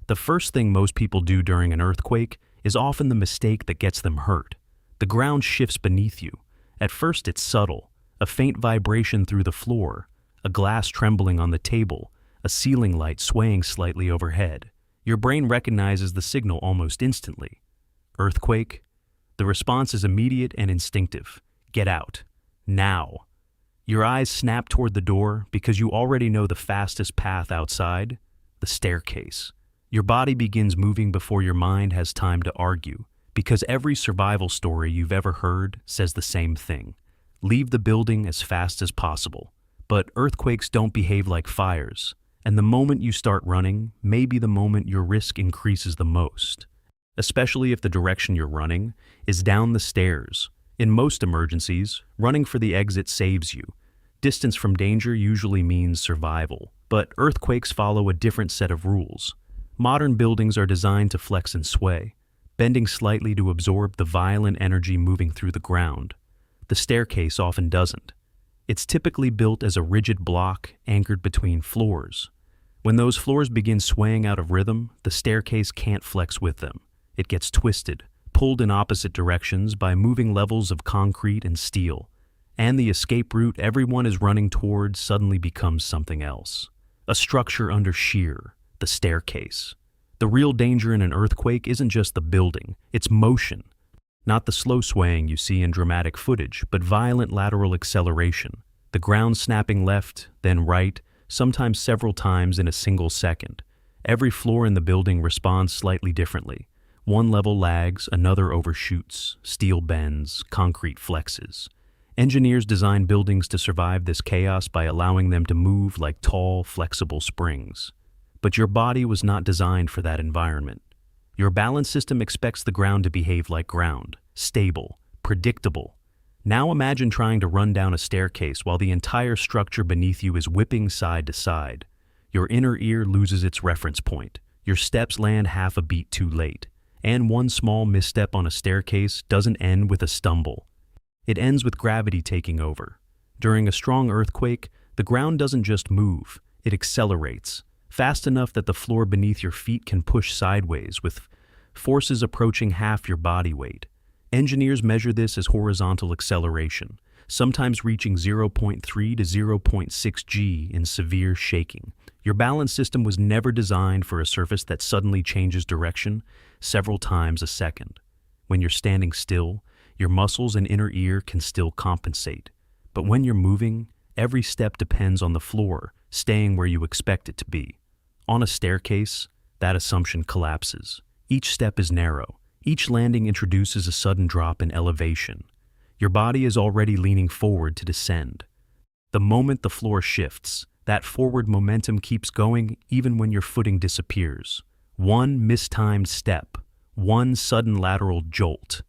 The first thing most people do during an earthquake is often the mistake that gets them hurt. The ground shifts beneath you. At first it's subtle, a faint vibration through the floor, a glass trembling on the table, a ceiling light swaying slightly overhead. Your brain recognizes the signal almost instantly. Earthquake? The response is immediate and instinctive. Get out. Now. Your eyes snap toward the door because you already know the fastest path outside, the staircase. Your body begins moving before your mind has time to argue, because every survival story you've ever heard says the same thing. Leave the building as fast as possible. But earthquakes don't behave like fires, and the moment you start running may be the moment your risk increases the most, especially if the direction you're running is down the stairs. In most emergencies, running for the exit saves you. Distance from danger usually means survival, but earthquakes follow a different set of rules. Modern buildings are designed to flex and sway, bending slightly to absorb the violent energy moving through the ground. The staircase often doesn't. It's typically built as a rigid block anchored between floors. When those floors begin swaying out of rhythm, the staircase can't flex with them. It gets twisted, pulled in opposite directions by moving levels of concrete and steel. And the escape route everyone is running towards suddenly becomes something else. A structure under shear, the staircase. The real danger in an earthquake isn't just the building, it's motion. Not the slow swaying you see in dramatic footage, but violent lateral acceleration. The ground snapping left, then right, sometimes several times in a single second. Every floor in the building responds slightly differently. One level lags, another overshoots, steel bends, concrete flexes. Engineers design buildings to survive this chaos by allowing them to move like tall, flexible springs. But your body was not designed for that environment. Your balance system expects the ground to behave like ground, stable, predictable. Now imagine trying to run down a staircase while the entire structure beneath you is whipping side to side. Your inner ear loses its reference point. Your steps land half a beat too late. And one small misstep on a staircase doesn't end with a stumble. It ends with gravity taking over. During a strong earthquake, the ground doesn't just move, it accelerates, fast enough that the floor beneath your feet can push sideways with forces approaching half your body weight. Engineers measure this as horizontal acceleration, sometimes reaching 0.3 to 0.6 g in severe shaking. Your balance system was never designed for a surface that suddenly changes direction several times a second. When you're standing still, your muscles and inner ear can still compensate. But when you're moving, every step depends on the floor staying where you expect it to be. On a staircase, that assumption collapses. Each step is narrow. Each landing introduces a sudden drop in elevation. Your body is already leaning forward to descend. The moment the floor shifts, that forward momentum keeps going even when your footing disappears. One mistimed step, one sudden lateral jolt,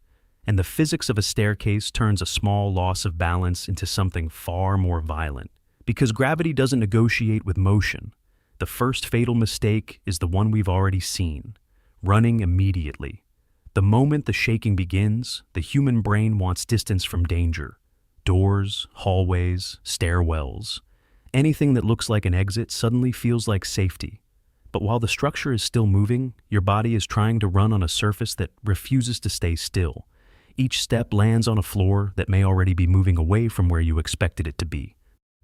and the physics of a staircase turns a small loss of balance into something far more violent. Because gravity doesn't negotiate with motion, the first fatal mistake is the one we've already seen: running immediately. The moment the shaking begins, the human brain wants distance from danger. Doors, hallways, stairwells. Anything that looks like an exit suddenly feels like safety. But while the structure is still moving, your body is trying to run on a surface that refuses to stay still. Each step lands on a floor that may already be moving away from where you expected it to be.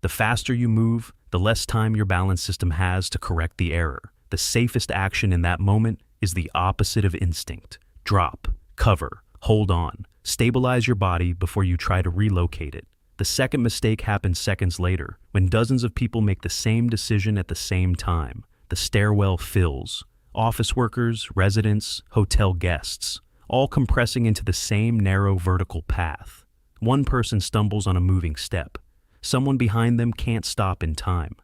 The faster you move, the less time your balance system has to correct the error. The safest action in that moment is the opposite of instinct. Drop, cover, hold on, stabilize your body before you try to relocate it. The second mistake happens seconds later, when dozens of people make the same decision at the same time. The stairwell fills. Office workers, residents, hotel guests, all compressing into the same narrow vertical path. One person stumbles on a moving step. Someone behind them can't stop in time.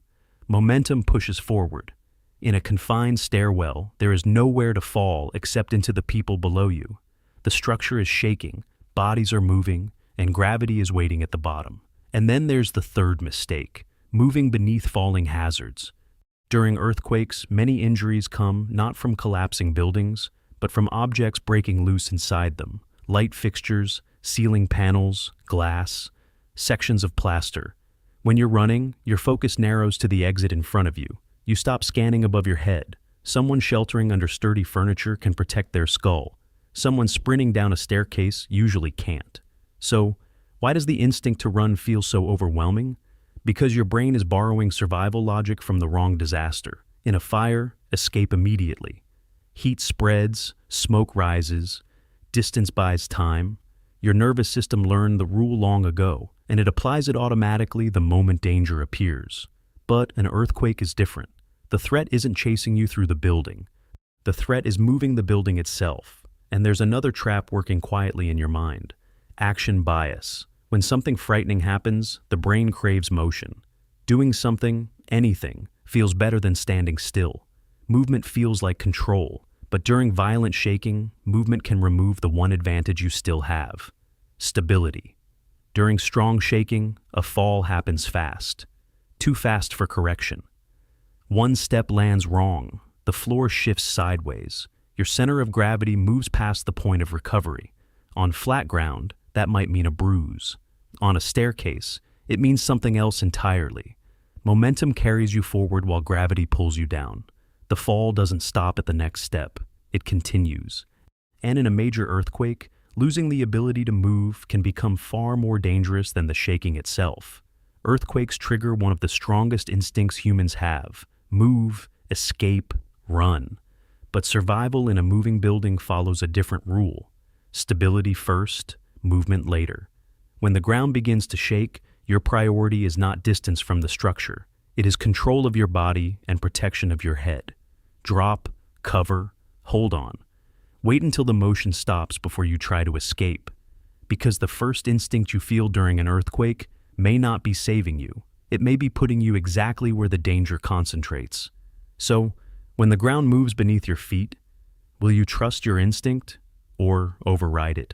Momentum pushes forward. In a confined stairwell, there is nowhere to fall except into the people below you. The structure is shaking, bodies are moving, and gravity is waiting at the bottom. And then there's the third mistake: moving beneath falling hazards. During earthquakes, many injuries come not from collapsing buildings, but from objects breaking loose inside them. Light fixtures, ceiling panels, glass, sections of plaster. When you're running, your focus narrows to the exit in front of you. You stop scanning above your head. Someone sheltering under sturdy furniture can protect their skull. Someone sprinting down a staircase usually can't. So, why does the instinct to run feel so overwhelming? Because your brain is borrowing survival logic from the wrong disaster. In a fire, escape immediately. Heat spreads, smoke rises, distance buys time. Your nervous system learned the rule long ago, and it applies it automatically the moment danger appears. But an earthquake is different. The threat isn't chasing you through the building. The threat is moving the building itself. And there's another trap working quietly in your mind. Action bias. When something frightening happens, the brain craves motion. Doing something, anything, feels better than standing still. Movement feels like control, but during violent shaking, movement can remove the one advantage you still have: stability. During strong shaking, a fall happens fast. Too fast for correction. One step lands wrong, the floor shifts sideways. Your center of gravity moves past the point of recovery. On flat ground, that might mean a bruise. On a staircase, it means something else entirely. Momentum carries you forward while gravity pulls you down. The fall doesn't stop at the next step. It continues. And in a major earthquake, losing the ability to move can become far more dangerous than the shaking itself. Earthquakes trigger one of the strongest instincts humans have: move, escape, run. But survival in a moving building follows a different rule: stability first, movement later. When the ground begins to shake, your priority is not distance from the structure. It is control of your body and protection of your head. Drop, cover, hold on. Wait until the motion stops before you try to escape. Because the first instinct you feel during an earthquake may not be saving you. It may be putting you exactly where the danger concentrates. So, when the ground moves beneath your feet, will you trust your instinct or override it?